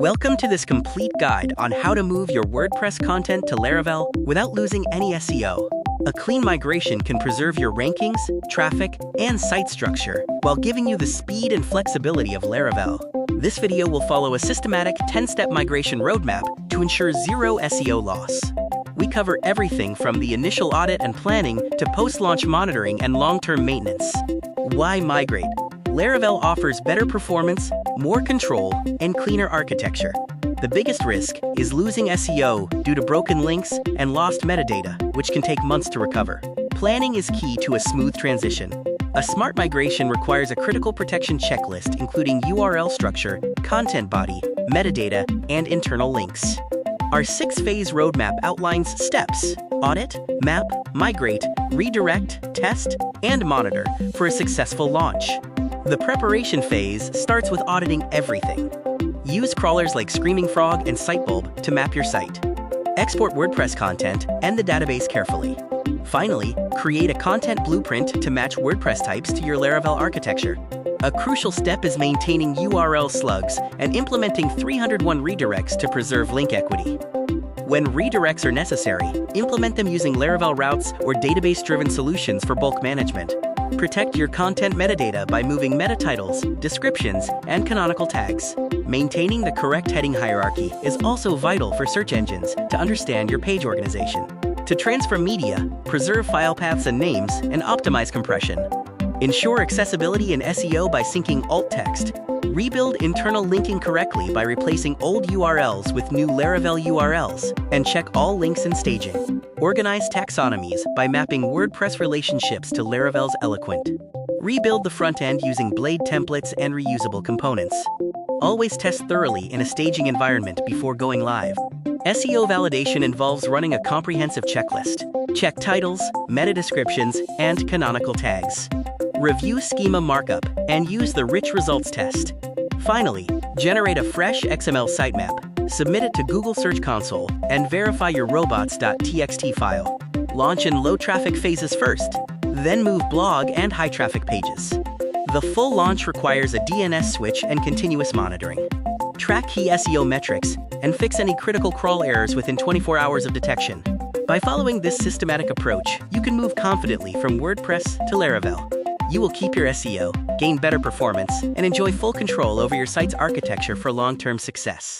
Welcome to this complete guide on how to move your WordPress content to Laravel without losing any SEO. A clean migration can preserve your rankings, traffic, and site structure while giving you the speed and flexibility of Laravel. This video will follow a systematic 10-step migration roadmap to ensure zero SEO loss. We cover everything from the initial audit and planning to post-launch monitoring and long-term maintenance. Why migrate? Laravel offers better performance, more control, and cleaner architecture. The biggest risk is losing SEO due to broken links and lost metadata, which can take months to recover. Planning is key to a smooth transition. A smart migration requires a critical protection checklist including URL structure, content body, metadata, and internal links. Our 6-phase roadmap outlines steps: audit, map, migrate, redirect, test, and monitor for a successful launch. The preparation phase starts with auditing everything. Use crawlers like Screaming Frog and Sitebulb to map your site. Export WordPress content and the database carefully. Finally, create a content blueprint to match WordPress types to your Laravel architecture. A crucial step is maintaining URL slugs and implementing 301 redirects to preserve link equity. When redirects are necessary, implement them using Laravel routes or database-driven solutions for bulk management. Protect your content metadata by moving meta titles, descriptions, and canonical tags. Maintaining the correct heading hierarchy is also vital for search engines to understand your page organization. To transfer media, preserve file paths and names, and optimize compression. Ensure accessibility in SEO by syncing alt text. Rebuild internal linking correctly by replacing old URLs with new Laravel URLs, and check all links and staging. Organize taxonomies by mapping WordPress relationships to Laravel's Eloquent. Rebuild the front end using Blade templates and reusable components. Always test thoroughly in a staging environment before going live. SEO validation involves running a comprehensive checklist. Check titles, meta descriptions, and canonical tags. Review schema markup and use the rich results test. Finally, generate a fresh XML sitemap, submit it to Google Search Console, and verify your robots.txt file. Launch in low traffic phases first, then move blog and high traffic pages. The full launch requires a DNS switch and continuous monitoring. Track key SEO metrics and fix any critical crawl errors within 24 hours of detection. By following this systematic approach, you can move confidently from WordPress to Laravel. You will keep your SEO, gain better performance, and enjoy full control over your site's architecture for long-term success.